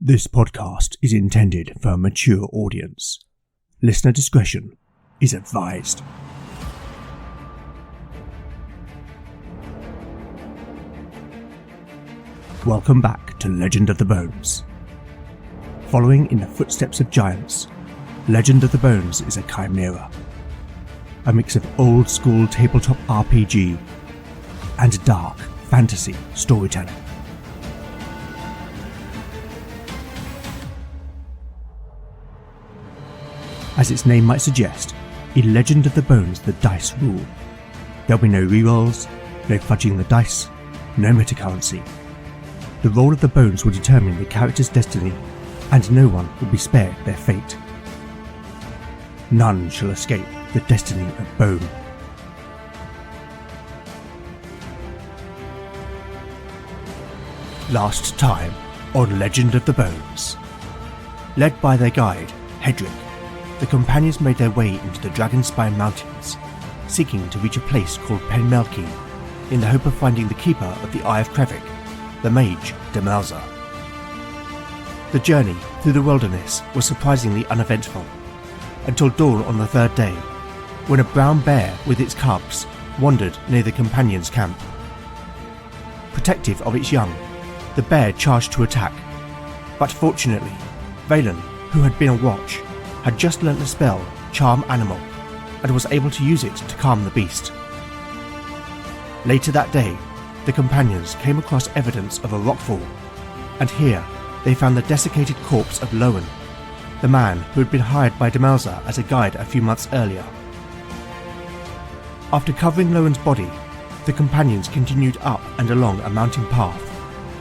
This podcast is intended for a mature audience. Listener discretion is advised. Welcome back to Legend of the Bones. Following in the footsteps of giants, Legend of the Bones is a chimera. A mix of old-school tabletop RPG and dark fantasy storytelling. As its name might suggest, in Legend of the Bones the dice rule. There'll be no rerolls, no fudging the dice, no metacurrency. The roll of the bones will determine the character's destiny, and no one will be spared their fate. None shall escape the destiny of bone. Last time on Legend of the Bones. Led by their guide, Hedrick, the companions made their way into the Dragonspire Mountains, seeking to reach a place called Penmelkine, in the hope of finding the keeper of the Eye of Krevik, the mage Demelza. The journey through the wilderness was surprisingly uneventful, until dawn on the third day, when a brown bear with its cubs wandered near the companions' camp. Protective of its young, the bear charged to attack, but fortunately, Valen, who had been on watch, had just learnt the spell Charm Animal, and was able to use it to calm the beast. Later that day, the companions came across evidence of a rockfall, and here they found the desiccated corpse of Lowen, the man who had been hired by Demelza as a guide a few months earlier. After covering Lowen's body, the companions continued up and along a mountain path,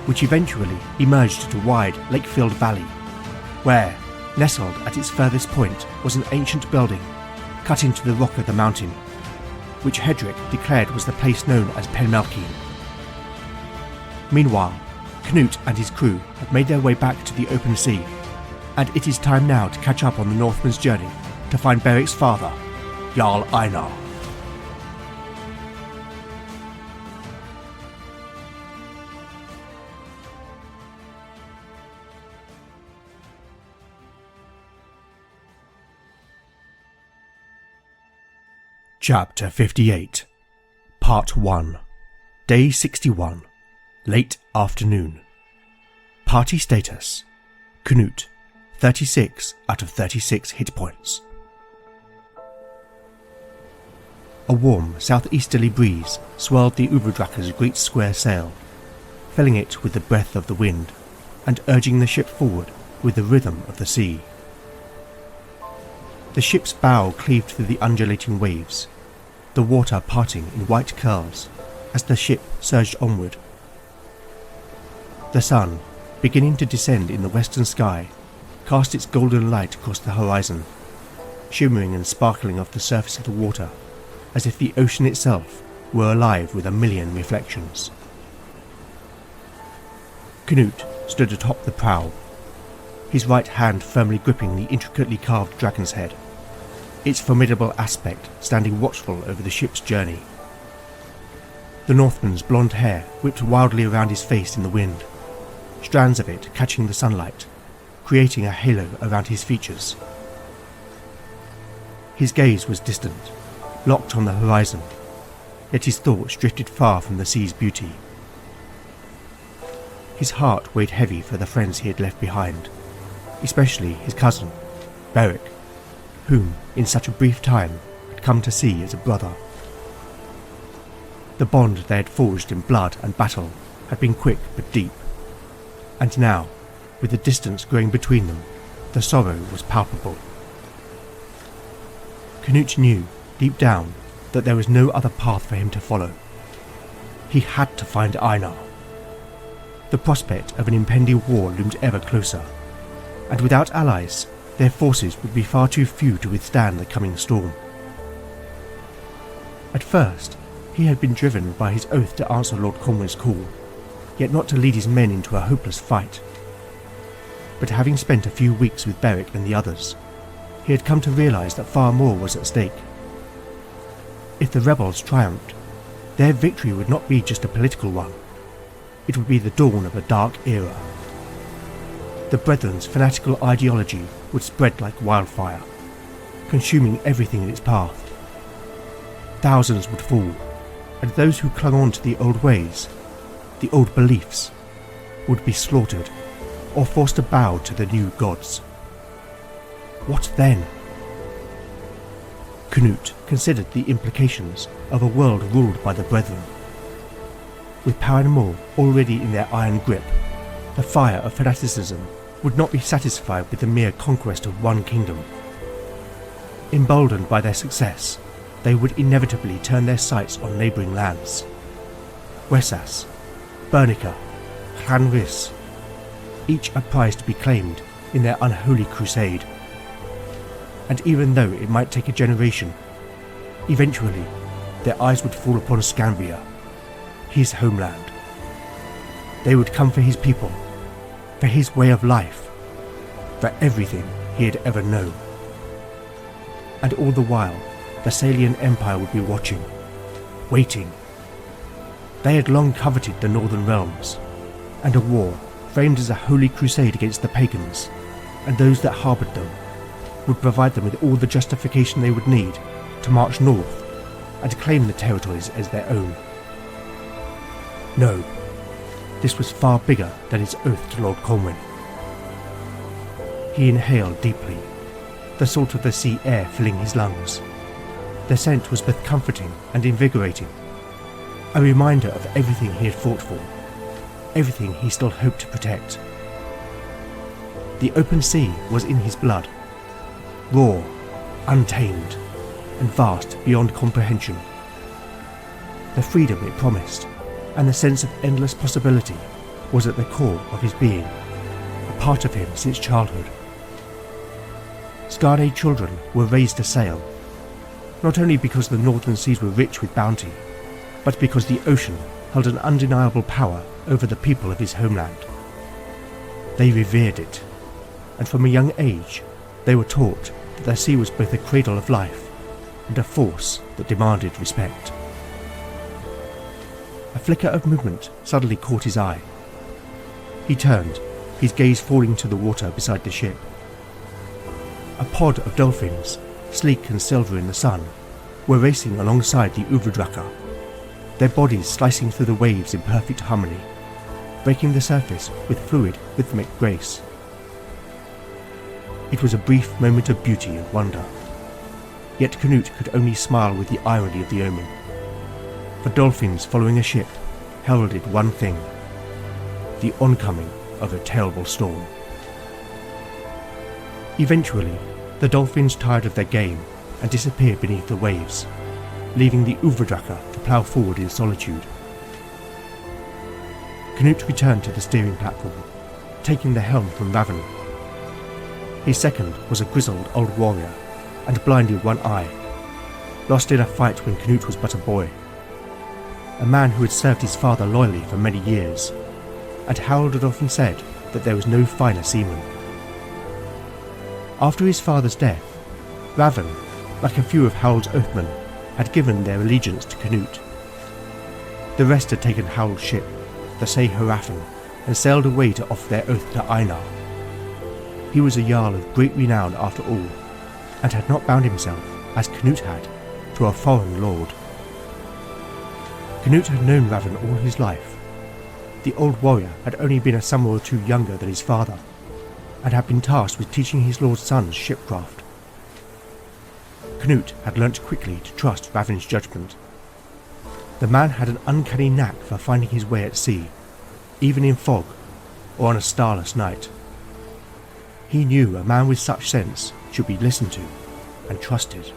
which eventually emerged into a wide lake-filled valley, where, nestled at its furthest point, was an ancient building cut into the rock of the mountain, which Hedrick declared was the place known as Penmelkine. Meanwhile, Canute and his crew have made their way back to the open sea, and it is time now to catch up on the Northman's journey to find Beric's father, Jarl Einar. Chapter 58, Part 1, Day 61, Late Afternoon. Party status: Canute, 36 out of 36 hit points. A warm southeasterly breeze swirled the Uberdrakker's great square sail, filling it with the breath of the wind, and urging the ship forward with the rhythm of the sea. The ship's bow cleaved through the undulating waves, the water parting in white curls as the ship surged onward. The sun, beginning to descend in the western sky, cast its golden light across the horizon, shimmering and sparkling off the surface of the water, as if the ocean itself were alive with a million reflections. Canute stood atop the prow, his right hand firmly gripping the intricately carved dragon's head, its formidable aspect standing watchful over the ship's journey. The Northman's blonde hair whipped wildly around his face in the wind, strands of it catching the sunlight, creating a halo around his features. His gaze was distant, locked on the horizon, yet his thoughts drifted far from the sea's beauty. His heart weighed heavy for the friends he had left behind, especially his cousin, Beric, whom, in such a brief time, had come to see as a brother. The bond they had forged in blood and battle had been quick but deep, and now, with the distance growing between them, the sorrow was palpable. Canute knew, deep down, that there was no other path for him to follow. He had to find Einar. The prospect of an impending war loomed ever closer, and without allies, their forces would be far too few to withstand the coming storm. At first, he had been driven by his oath to answer Lord Conway's call, yet not to lead his men into a hopeless fight. But having spent a few weeks with Beric and the others, he had come to realise that far more was at stake. If the rebels triumphed, their victory would not be just a political one. It would be the dawn of a dark era. the Brethren's fanatical ideology would spread like wildfire, consuming everything in its path. Thousands would fall, and those who clung on to the old ways, the old beliefs, would be slaughtered or forced to bow to the new gods. What then? Canute considered the implications of a world ruled by the Brethren. With power and more already in their iron grip, the fire of fanaticism would not be satisfied with the mere conquest of one kingdom. Emboldened by their success, they would inevitably turn their sights on neighbouring lands. Wessas, Bernica, Llanrhys, each a prize to be claimed in their unholy crusade. And even though it might take a generation, eventually their eyes would fall upon Scanvia, his homeland. They would come for his people, for his way of life, for everything he had ever known. And all the while, the Salian Empire would be watching, waiting. They had long coveted the Northern Realms, and a war framed as a holy crusade against the pagans and those that harboured them would provide them with all the justification they would need to march north and claim the territories as their own. No, this was far bigger than his oath to Lord Colwyn. He inhaled deeply, the salt of the sea air filling his lungs. The scent was both comforting and invigorating, a reminder of everything he had fought for, everything he still hoped to protect. The open sea was in his blood, raw, untamed, and vast beyond comprehension. The freedom it promised, and the sense of endless possibility, was at the core of his being, a part of him since childhood. Scarlet children were raised to sail, not only because the northern seas were rich with bounty, but because the ocean held an undeniable power over the people of his homeland. They revered it, and from a young age they were taught that the sea was both a cradle of life and a force that demanded respect. A flicker of movement suddenly caught his eye. He turned, his gaze falling to the water beside the ship. A pod of dolphins, sleek and silver in the sun, were racing alongside the Uvrdraka, their bodies slicing through the waves in perfect harmony, breaking the surface with fluid, rhythmic grace. It was a brief moment of beauty and wonder, yet Canute could only smile with the irony of the omen. For dolphins following a ship heralded one thing: the oncoming of a terrible storm. Eventually, the dolphins tired of their game and disappeared beneath the waves, leaving the Uvrdraka to plough forward in solitude. Canute returned to the steering platform, taking the helm from Raven. His second was a grizzled old warrior, and blind in one eye, lost in a fight when Canute was but a boy. A man who had served his father loyally for many years, and Harold had often said that there was no finer seaman. After his father's death, Raven, like a few of Harold's oathmen, had given their allegiance to Canute. The rest had taken Harold's ship, the Se Harafin, and sailed away to offer their oath to Einar. He was a Jarl of great renown after all, and had not bound himself, as Canute had, to a foreign lord. Canute had known Raven all his life. The old warrior had only been a summer or two younger than his father, and had been tasked with teaching his lord's sons shipcraft. Canute had learnt quickly to trust Raven's judgment. The man had an uncanny knack for finding his way at sea, even in fog or on a starless night. He knew a man with such sense should be listened to and trusted.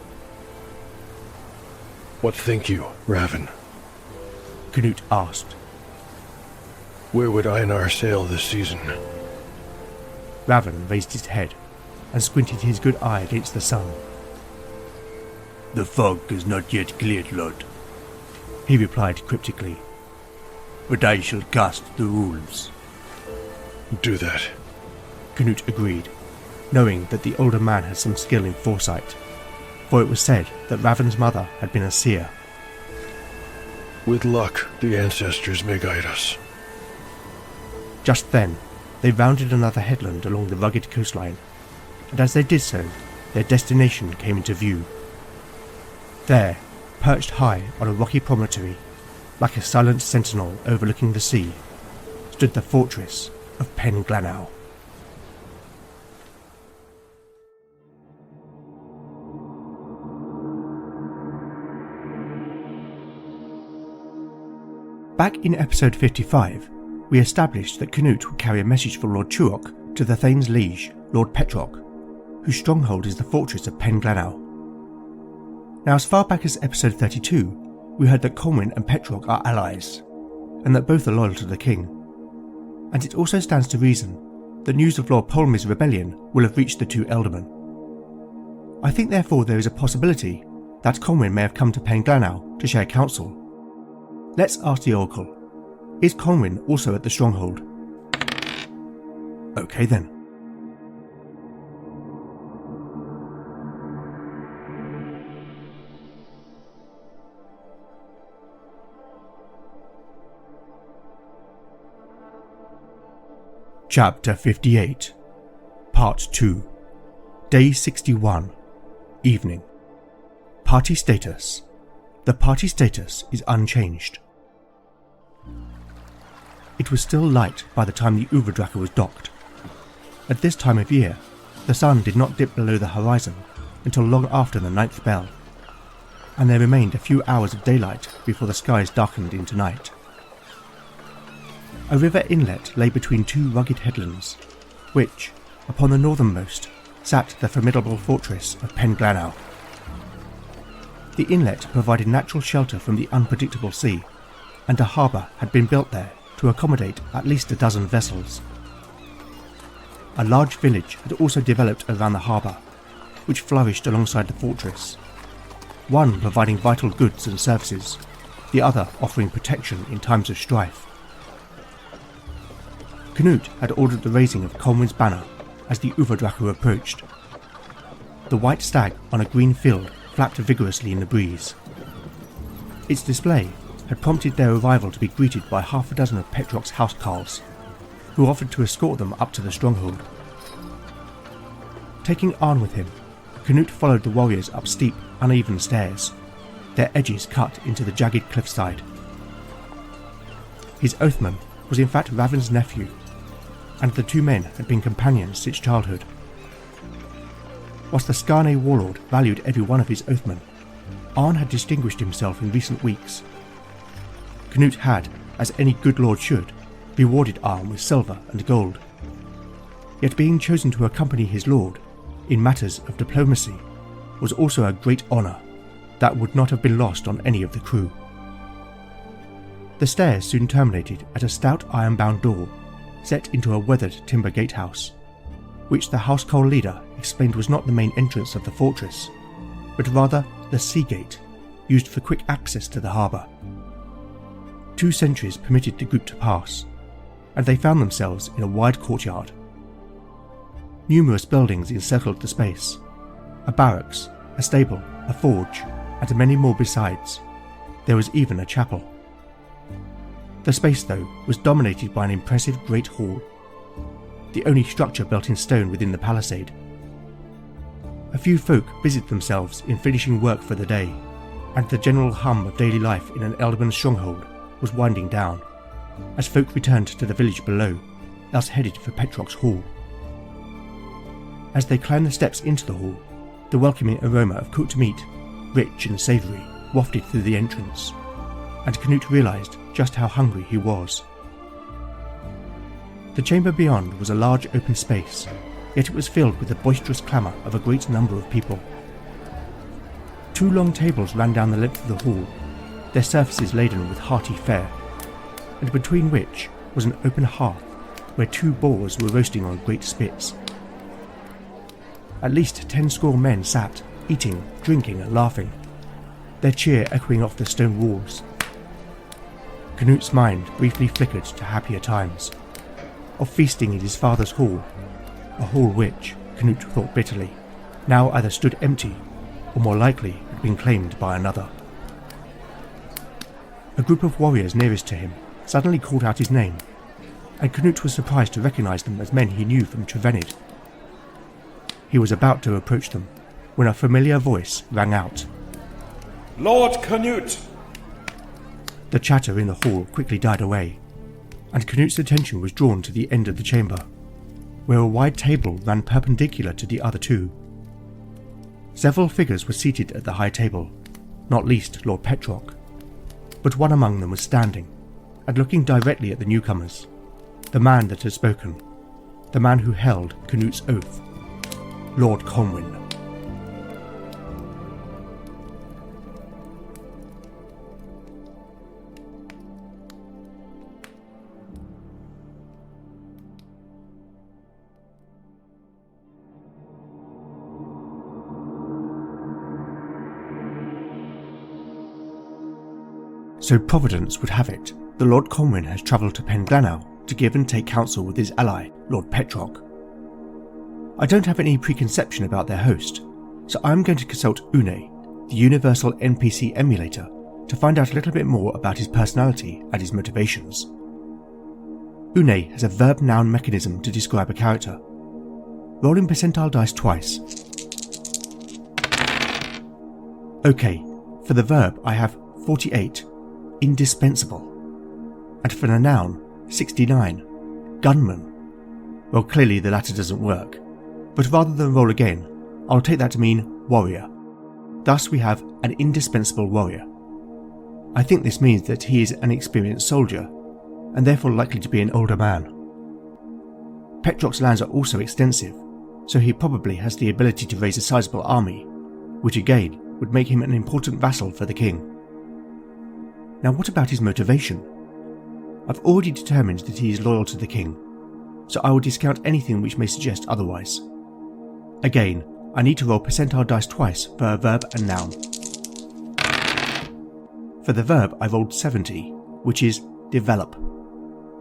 "What think you, Raven?" Canute asked. "Where would Einar sail this season?" Raven raised his head and squinted his good eye against the sun. "The fog is not yet cleared, Lord," he replied cryptically. "But I shall cast the rules." "Do that," Canute agreed, knowing that the older man had some skill in foresight, for it was said that Raven's mother had been a seer. "With luck, the ancestors may guide us." Just then, They rounded another headland along the rugged coastline, and as they did so, their destination came into view. There, perched high on a rocky promontory, like a silent sentinel overlooking the sea, stood the fortress of Penglanow. Back in episode 55, we established that Canute would carry a message for Lord Turok to the Thane's liege, Lord Petrock, whose stronghold is the fortress of Penglanow. Now, as far back as episode 32, we heard that Colwyn and Petrock are allies, and that both are loyal to the king. And it also stands to reason that news of Lord Polmy's rebellion will have reached the two ealdormen. I think therefore there is a possibility that Colwyn may have come to Penglanow to share counsel. Let's ask the Oracle. Is Colwyn also at the stronghold? Okay then. Chapter 58, Part 2, Day 61, Evening. Party status. The party status is unchanged. It was still light by the time the Uberdrache was docked. At this time of year, the sun did not dip below the horizon until long after the 9th bell, and there remained a few hours of daylight before the skies darkened into night. A river inlet lay between two rugged headlands, which, upon the northernmost, sat the formidable fortress of Penglanow. The inlet provided natural shelter from the unpredictable sea, and a harbour had been built there to accommodate at least a dozen vessels. A large village had also developed around the harbour, which flourished alongside the fortress, one providing vital goods and services, the other offering protection in times of strife. Canute had ordered the raising of Colwyn's banner as the Uberdrache approached. The white stag on a green field flapped vigorously in the breeze. Its display had prompted their arrival to be greeted by half a dozen of Petrock's housecarls, who offered to escort them up to the stronghold. Taking Arn with him, Canute followed the warriors up steep, uneven stairs, their edges cut into the jagged cliffside. His oathman was in fact Raven's nephew, and the two men had been companions since childhood. Whilst the Skarne warlord valued every one of his oathmen, Arn had distinguished himself in recent weeks. Canute had, as any good lord should, rewarded Arn with silver and gold. Yet being chosen to accompany his lord in matters of diplomacy was also a great honour that would not have been lost on any of the crew. The stairs soon terminated at a stout iron-bound door set into a weathered timber gatehouse, which the housecarl leader explained was not the main entrance of the fortress, but rather the sea gate, used for quick access to the harbour. 2 sentries permitted the group to pass, and they found themselves in a wide courtyard. Numerous buildings encircled the space, a barracks, a stable, a forge, and many more besides. There was even a chapel. The space, though, was dominated by an impressive great hall, the only structure built in stone within the palisade. A few folk busied themselves in finishing work for the day, and the general hum of daily life in an ealdorman's stronghold was winding down, as folk returned to the village below, else headed for Petrock's hall. As they climbed the steps into the hall, the welcoming aroma of cooked meat, rich and savoury, wafted through the entrance, and Canute realised just how hungry he was. The chamber beyond was a large open space, yet it was filled with the boisterous clamour of a great number of people. 2 long tables ran down the length of the hall, their surfaces laden with hearty fare, and between which was an open hearth where 2 boars were roasting on great spits. At least 10 score men sat, eating, drinking and laughing, their cheer echoing off the stone walls. Canute's mind briefly flickered to happier times, of feasting in his father's hall, a hall which, Canute thought bitterly, now either stood empty or more likely had been claimed by another. A group of warriors nearest to him suddenly called out his name, and Canute was surprised to recognise them as men he knew from Trevenid. He was about to approach them when a familiar voice rang out. Lord Canute! The chatter in the hall quickly died away, and Canute's attention was drawn to the end of the chamber, where a wide table ran perpendicular to the other two. Several figures were seated at the high table, not least Lord Petrock, but one among them was standing and looking directly at the newcomers, the man that had spoken, the man who held Canute's oath, Lord Cohen. So Providence would have it, the Lord Cohen has travelled to Penglanau to give and take counsel with his ally, Lord Petrock. I don't have any preconception about their host, so I'm going to consult Une, the universal NPC emulator, to find out a little bit more about his personality and his motivations. Une has a verb-noun mechanism to describe a character. Rolling percentile dice twice. Okay, for the verb I have 48, indispensable, and for the noun 69, gunman. Well, clearly the latter doesn't work, but rather than roll again, I'll take that to mean warrior. Thus we have an indispensable warrior. I think this means that he is an experienced soldier, and therefore likely to be an older man. Petrock's lands are also extensive, so he probably has the ability to raise a sizable army, which again would make him an important vassal for the king. Now what about his motivation? I've already determined that he is loyal to the king, so I will discount anything which may suggest otherwise. Again, I need to roll percentile dice twice for a verb and noun. For the verb I rolled 70, which is develop,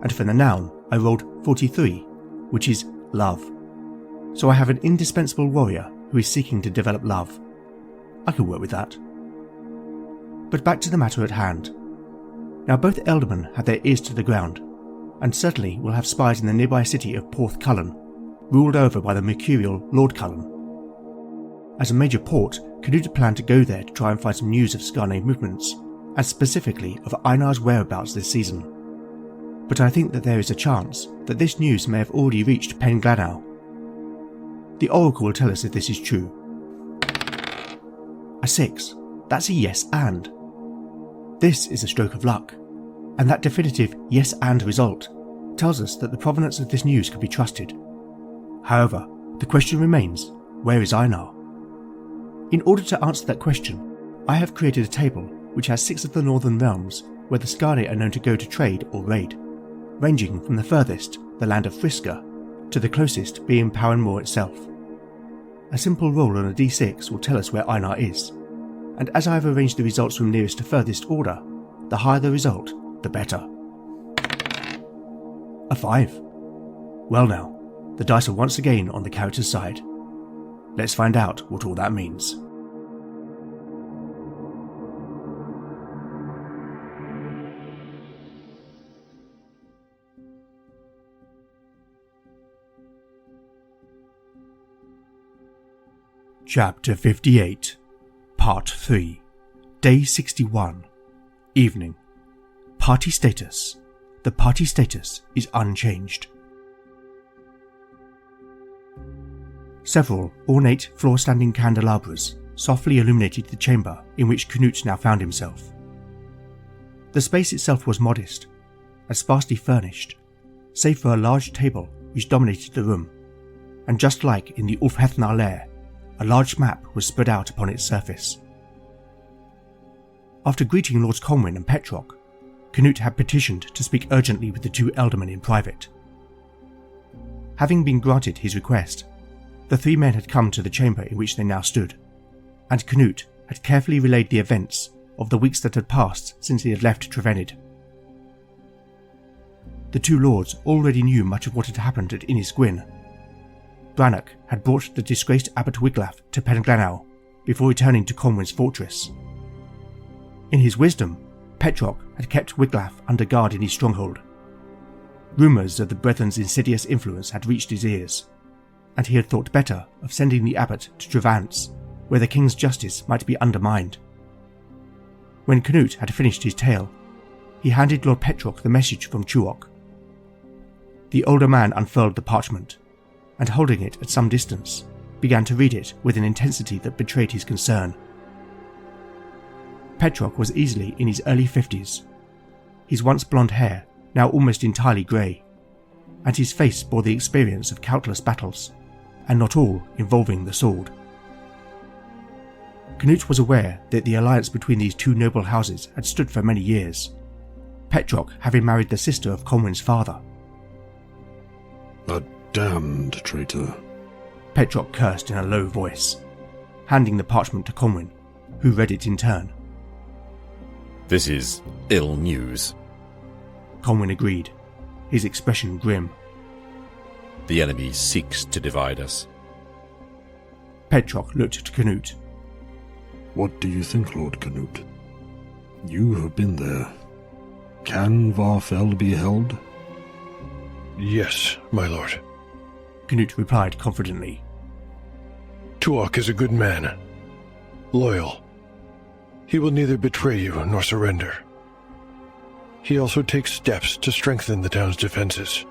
and for the noun I rolled 43, which is love. So I have an indispensable warrior who is seeking to develop love. I can work with that. But back to the matter at hand. Now both ealdormen have their ears to the ground, and certainly will have spies in the nearby city of Porth Cullen, ruled over by the mercurial Lord Cullen. As a major port, Canute planned to go there to try and find some news of Skarne movements, and specifically of Einar's whereabouts this season. But I think that there is a chance that this news may have already reached Penglanau. The Oracle will tell us if this is true. A 6. That's a yes and. This is a stroke of luck, and that definitive yes and result tells us that the provenance of this news can be trusted. However, the question remains, where is Einar? In order to answer that question, I have created a table which has 6 of the northern realms where the Skarne are known to go to trade or raid, ranging from the furthest, the land of Friska, to the closest being Paranmore itself. A simple roll on a d6 will tell us where Einar is, and as I have arranged the results from nearest to furthest order, the higher the result, the better. A 5. Well now, the dice are once again on the character's side. Let's find out what all that means. Chapter 58, Part 3, Day 61, Evening. Party status. The party status is unchanged. Several ornate floor-standing candelabras softly illuminated the chamber in which Canute now found himself. The space itself was modest and sparsely furnished, save for a large table which dominated the room, and just like in the Ulfhethnar lair, a large map was spread out upon its surface. After greeting Lords Cohen and Petrock, Canute had petitioned to speak urgently with the 2 ealdormen in private. Having been granted his request, the 3 men had come to the chamber in which they now stood, and Canute had carefully relayed the events of the weeks that had passed since he had left Trevenid. The 2 lords already knew much of what had happened at Innis Gwyn. Brannock had brought the disgraced Abbot Wiglaf to Penglanau before returning to Conwen's fortress. In his wisdom, Petrock had kept Wiglaf under guard in his stronghold. Rumours of the brethren's insidious influence had reached his ears, and he had thought better of sending the abbot to Trevance, where the king's justice might be undermined. When Canute had finished his tale, he handed Lord Petroc the message from Tuok. The older man unfurled the parchment, and holding it at some distance, began to read it with an intensity that betrayed his concern. Petroc was easily in his early 50s, his once blonde hair now almost entirely grey, and his face bore the experience of countless battles, and not all involving the sword. Canute was aware that the alliance between these two noble houses had stood for many years, Petroc having married the sister of Conwyn's father. A damned traitor, Petroc cursed in a low voice, handing the parchment to Conwyn, who read it in turn. This is ill news. Conwyn agreed, his expression grim. The enemy seeks to divide us. Petroc looked to Canute. what do you think, Lord Canute? You have been there. Can Varfell be held? Yes, my lord. Canute replied confidently. Tuok is a good man. Loyal. He will neither betray you nor surrender. He also takes steps to strengthen the town's defenses.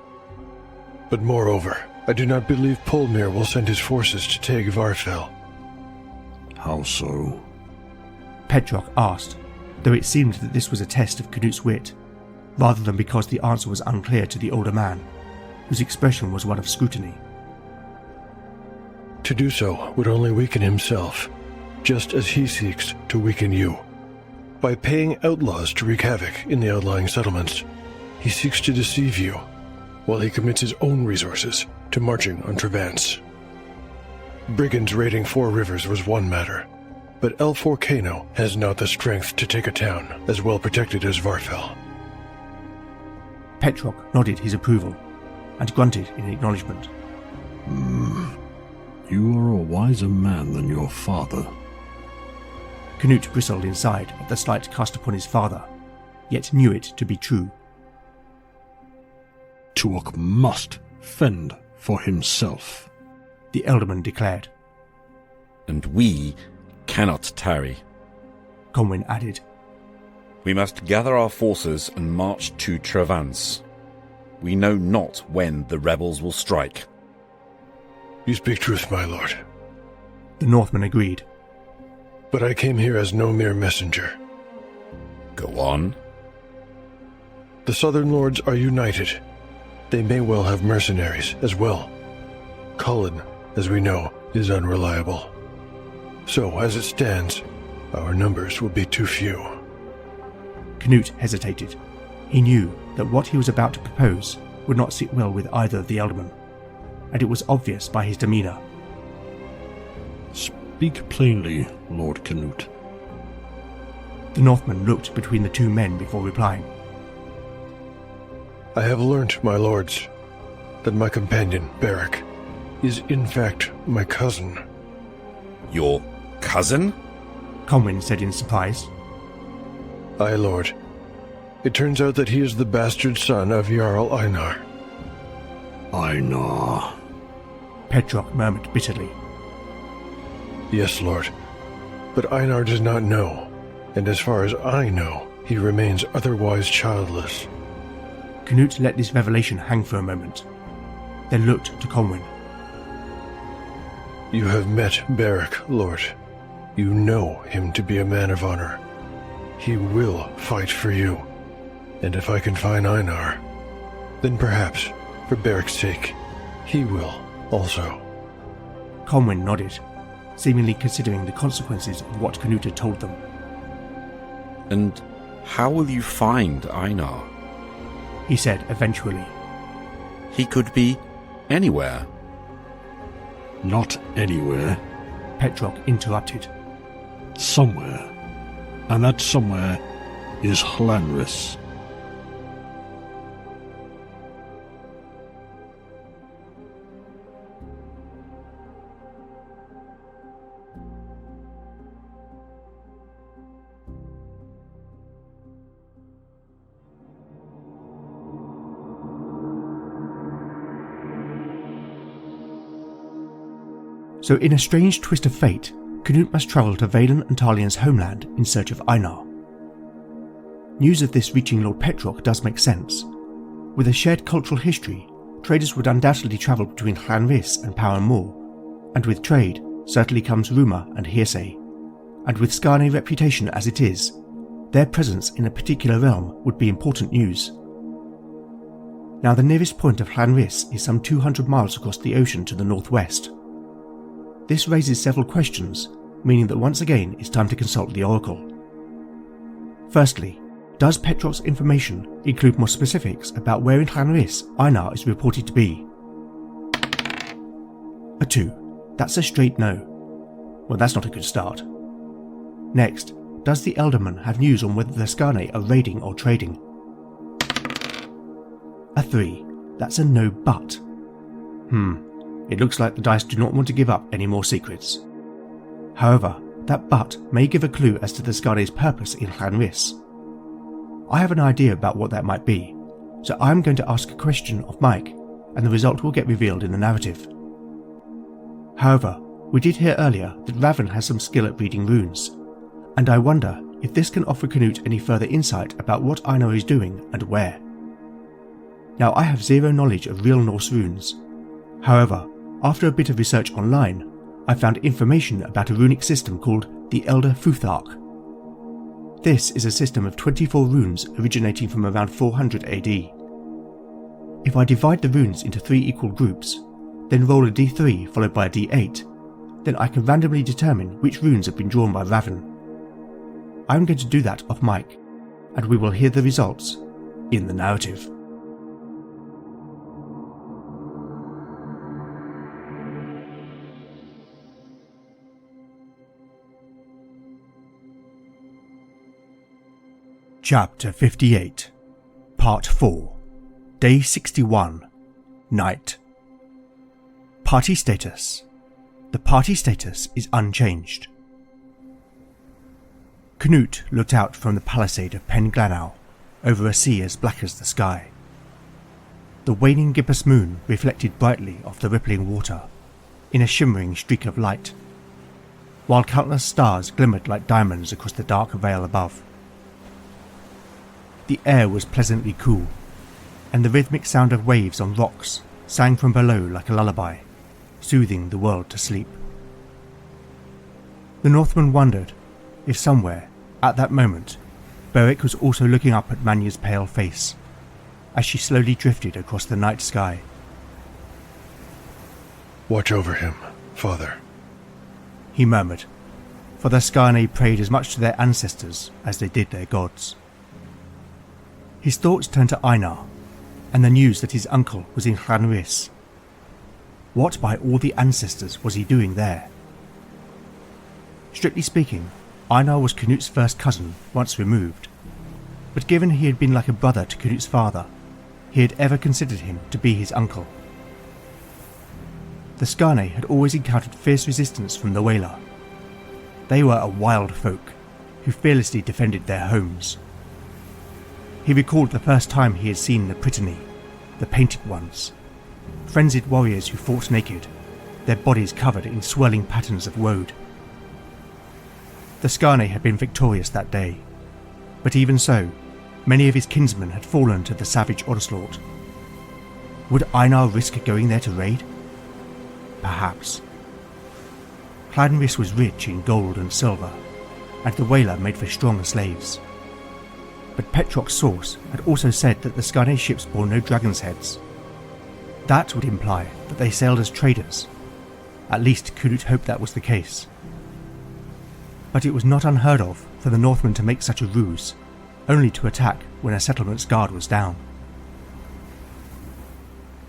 But moreover, I do not believe Polmir will send his forces to take Varfell. How so? Petroc asked, though it seemed that this was a test of Canute's wit, rather than because the answer was unclear to the older man, whose expression was one of scrutiny. To do so would only weaken himself, just as he seeks to weaken you. By paying outlaws to wreak havoc in the outlying settlements, he seeks to deceive you, while he commits his own resources to marching on Trevance. Brigands raiding Four Rivers was one matter, but El Forcano has not the strength to take a town as well protected as Varfell. Petroc nodded his approval, and grunted in acknowledgement. You are a wiser man than your father. Canute bristled inside at the slight cast upon his father, yet knew it to be true. Tuok must fend for himself, The elderman declared. And we cannot tarry. Conwyn added. We must gather our forces and march to Trevance. We know not when the rebels will strike. You speak truth, my lord. The Northman agreed. But I came here as no mere messenger. Go on. The Southern Lords are united. They may well have mercenaries as well. Cullen, as we know, is unreliable. So, as it stands, our numbers will be too few. Canute hesitated. He knew that what he was about to propose would not sit well with either of the aldermen, and it was obvious by his demeanour. Speak plainly, Lord Canute. The Northman looked between the two men before replying. I have learnt, my lords, that my companion, Beric, is in fact my cousin. Your cousin? Conwyn said in surprise. Aye, lord. It turns out that he is the bastard son of Jarl Einar. Einar. Petroc murmured bitterly. Yes, lord. But Einar does not know, and as far as I know, he remains otherwise childless. Canute let this revelation hang for a moment, then looked to Conwyn. You have met Beric, lord. You know him to be a man of honor. He will fight for you. And if I can find Einar, then perhaps, for Beric's sake, he will also. Conwyn nodded, seemingly considering the consequences of what Canute had told them. And how will you find Einar? He said eventually. He could be anywhere. Not anywhere. Petroc interrupted. Somewhere. And that somewhere is Hlanris. So in a strange twist of fate, Canute must travel to Valen and Talian's homeland in search of Einar. News of this reaching Lord Petrock does make sense. With a shared cultural history, traders would undoubtedly travel between Llanrhys and Powern Moor, and with trade certainly comes rumour and hearsay, and with Skarne's reputation as it is, their presence in a particular realm would be important news. Now the nearest point of Llanrhys is some 200 miles across the ocean to the northwest. This raises several questions, meaning that once again it's time to consult the Oracle. Firstly, does Petrock's information include more specifics about where in Llanrhys Einar is reported to be? A 2. That's a straight no. Well, that's not a good start. Next, does the Elderman have news on whether the Skarne are raiding or trading? A 3. That's a no but. It looks like the dice do not want to give up any more secrets. However, that but may give a clue as to the Skarne's purpose in Llanrhys. I have an idea about what that might be, so I am going to ask a question of Mike, and the result will get revealed in the narrative. However, we did hear earlier that Raven has some skill at reading runes, and I wonder if this can offer Canute any further insight about what Einar is doing and where. Now I have zero knowledge of real Norse runes. However, after a bit of research online, I found information about a runic system called the Elder Futhark. This is a system of 24 runes originating from around 400 AD. If I divide the runes into 3 equal groups, then roll a d3 followed by a d8, then I can randomly determine which runes have been drawn by Raven. I'm going to do that off mic, and we will hear the results in the narrative. Chapter 58, Part 4, Day 61, Night. Party status. The party status is unchanged. Canute looked out from the palisade of Pen Glanau over a sea as black as the sky. The waning gibbous moon reflected brightly off the rippling water in a shimmering streak of light, while countless stars glimmered like diamonds across the dark veil above. The air was pleasantly cool, and the rhythmic sound of waves on rocks sang from below like a lullaby, soothing the world to sleep. The Northman wondered if somewhere, at that moment, Beric was also looking up at Manya's pale face, as she slowly drifted across the night sky. "Watch over him, Father," he murmured, for the Skarne prayed as much to their ancestors as they did their gods. His thoughts turned to Einar, and the news that his uncle was in Llanrhys. What by all the ancestors was he doing there? Strictly speaking, Einar was Canute's first cousin once removed, but given he had been like a brother to Canute's father, he had ever considered him to be his uncle. The Skarne had always encountered fierce resistance from the Whaler. They were a wild folk who fearlessly defended their homes. He recalled the first time he had seen the Brittany, the Painted Ones, frenzied warriors who fought naked, their bodies covered in swirling patterns of woad. The Skarne had been victorious that day, but even so, many of his kinsmen had fallen to the savage onslaught. Would Einar risk going there to raid? Perhaps. Llanrhys was rich in gold and silver, and the Whaler made for strong slaves. But Petrock's source had also said that the Skarne ships bore no dragon's heads. That would imply that they sailed as traders. At least Canute hoped that was the case. But it was not unheard of for the Northmen to make such a ruse, only to attack when a settlement's guard was down.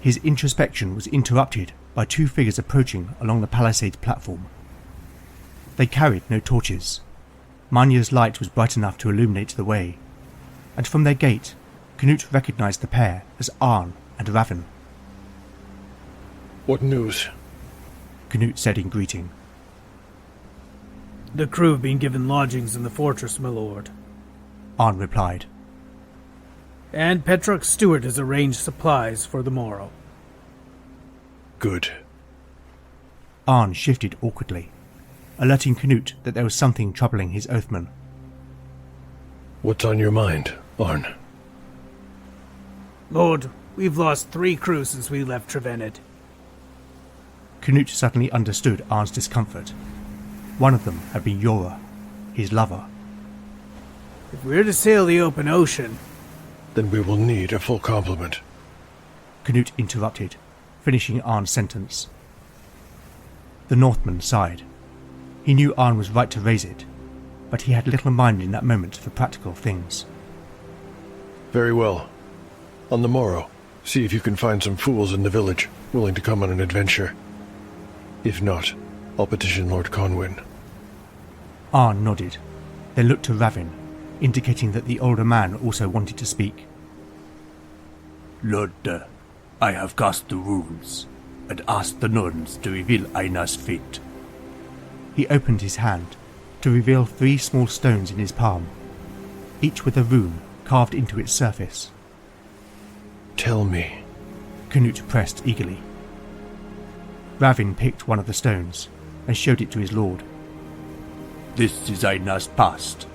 His introspection was interrupted by 2 figures approaching along the palisade's platform. They carried no torches. Manya's light was bright enough to illuminate the way, and from their gait, Canute recognised the pair as Arn and Raven. "What news?" Canute said in greeting. "The crew have been given lodgings in the fortress, my lord," Arn replied. "And Petrock's steward has arranged supplies for the morrow." "Good." Arn shifted awkwardly, alerting Canute that there was something troubling his oathman. What's on your mind, Arn? Lord, we've lost 3 crews since we left Trevenant. Canute suddenly understood Arn's discomfort. One of them had been Yora, his lover. If we're to sail the open ocean... Then we will need a full complement. Canute interrupted, finishing Arn's sentence. The Northman sighed. He knew Arn was right to raise it, but he had little mind in that moment for practical things. Very well. On the morrow, see if you can find some fools in the village willing to come on an adventure. If not, I'll petition Lord Conwyn. Arn nodded, then looked to Ravin, indicating that the older man also wanted to speak. Lord, I have cast the runes and asked the nuns to reveal Einar's fate. He opened his hand to reveal 3 small stones in his palm, each with a rune carved into its surface. Tell me. Canute pressed eagerly. Ravin picked one of the stones and showed it to his lord. This is Einar's past,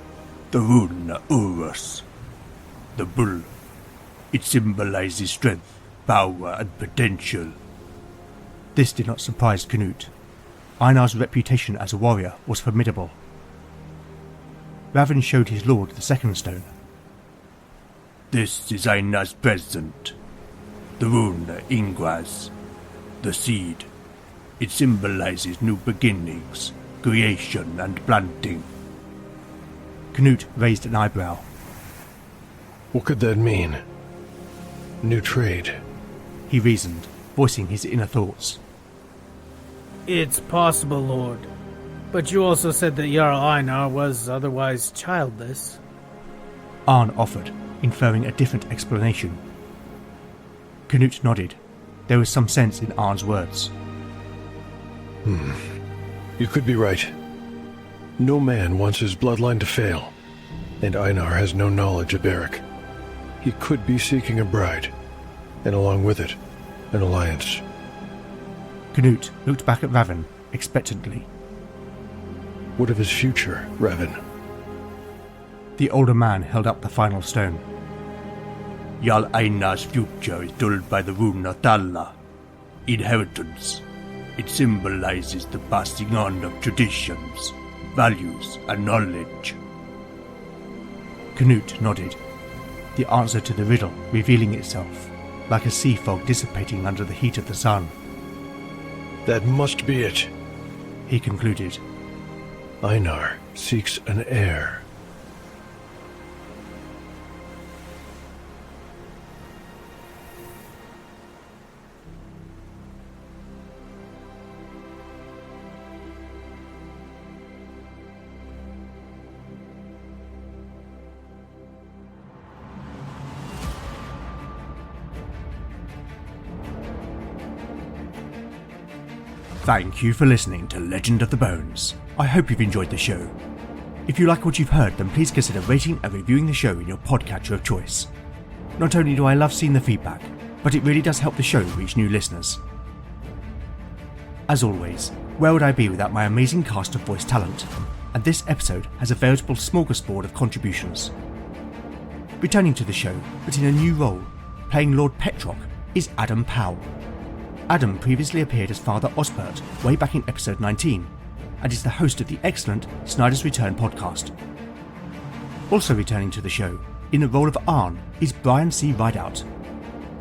the rune Urus, the bull. It symbolizes strength, power, and potential. This did not surprise Canute. Einar's reputation as a warrior was formidable. Ravin showed his lord the second stone. This is Einar's present, the rune Ingras, the seed. It symbolizes new beginnings, creation, and planting. Canute raised an eyebrow. What could that mean? New trade? He reasoned, voicing his inner thoughts. It's possible, Lord. But you also said that Jarl Einar was otherwise childless. Arn offered, inferring a different explanation. Canute nodded. There was some sense in Arn's words. You could be right. No man wants his bloodline to fail, and Einar has no knowledge of Eric. He could be seeking a bride, and along with it, an alliance. Canute looked back at Ravin expectantly. What of his future, Ravin? The older man held up the final stone. Jarl Einar's future is told by the rune Talla, inheritance. It symbolizes the passing on of traditions, values, and knowledge. Canute nodded, the answer to the riddle revealing itself, like a sea fog dissipating under the heat of the sun. That must be it, he concluded. Einar seeks an heir. Thank you for listening to Legend of the Bones. I hope you've enjoyed the show. If you like what you've heard, then please consider rating and reviewing the show in your podcatcher of choice. Not only do I love seeing the feedback, but it really does help the show reach new listeners. As always, where would I be without my amazing cast of voice talent? And this episode has a veritable smorgasbord of contributions. Returning to the show, but in a new role, playing Lord Petrock, is Adam Powell. Adam previously appeared as Father Osbert way back in episode 19, and is the host of the excellent Snyders Return podcast. Also returning to the show, in the role of Arn, is Brian C. Rideout.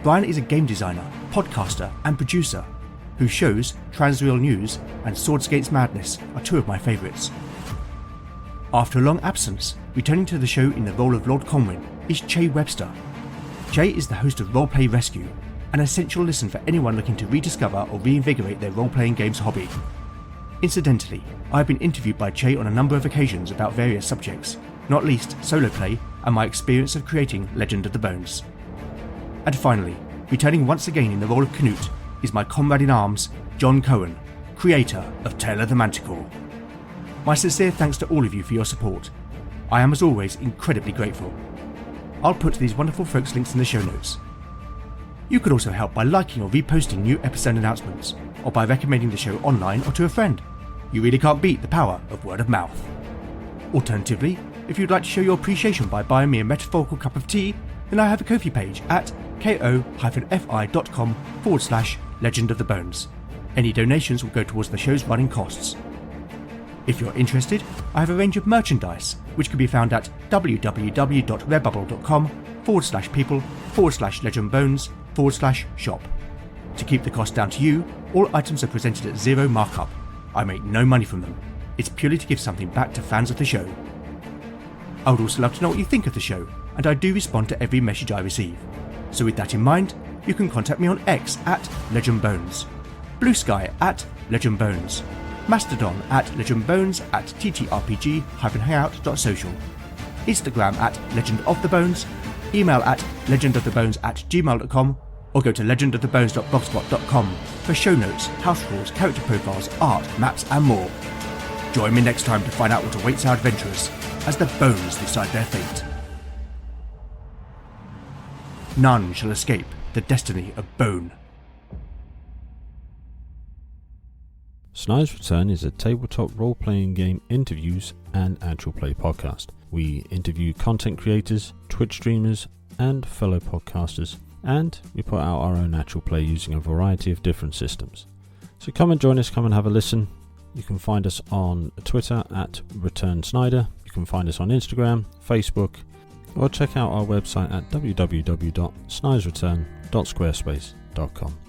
Brian is a game designer, podcaster, and producer, whose shows Transreal News and Swords Against Madness are 2 of my favourites. After a long absence, returning to the show in the role of Lord Conwyn is Che Webster. Che is the host of Roleplay Rescue, an essential listen for anyone looking to rediscover or reinvigorate their role-playing games hobby. Incidentally, I have been interviewed by Che on a number of occasions about various subjects, not least solo play and my experience of creating Legend of the Bones. And finally, returning once again in the role of Canute is my comrade in arms, Jon Cohen, creator of Tale of the Manticore. My sincere thanks to all of you for your support. I am as always incredibly grateful. I'll put these wonderful folks' links in the show notes. You could also help by liking or reposting new episode announcements or by recommending the show online or to a friend. You really can't beat the power of word of mouth. Alternatively, if you'd like to show your appreciation by buying me a metaphorical cup of tea, then I have a Ko-fi page at ko-fi.com/Legend of the Bones. Any donations will go towards the show's running costs. If you're interested, I have a range of merchandise, which can be found at www.redbubble.com/people/legendbones/shop. To keep the cost down to you, all items are presented at zero markup. I make no money from them. It's purely to give something back to fans of the show. I would also love to know what you think of the show, and I do respond to every message I receive. So with that in mind, you can contact me on X at LegendBones, Blue Sky at LegendBones, Mastodon at LegendBones at ttrpg-hangout.social, Instagram at LegendOfTheBones, email at legendofthebones@gmail.com, or go to legendofthebones.blogspot.com for show notes, house rules, character profiles, art, maps and more. Join me next time to find out what awaits our adventurers as the bones decide their fate. None shall escape the destiny of Bone. Snyders Return is a tabletop role-playing game interviews and actual play podcast. We interview content creators, Twitch streamers and fellow podcasters, and we put out our own actual play using a variety of different systems. So come and join us, come and have a listen. You can find us on Twitter at Return Snyder. You can find us on Instagram, Facebook, or check out our website at www.snydersreturn.squarespace.com.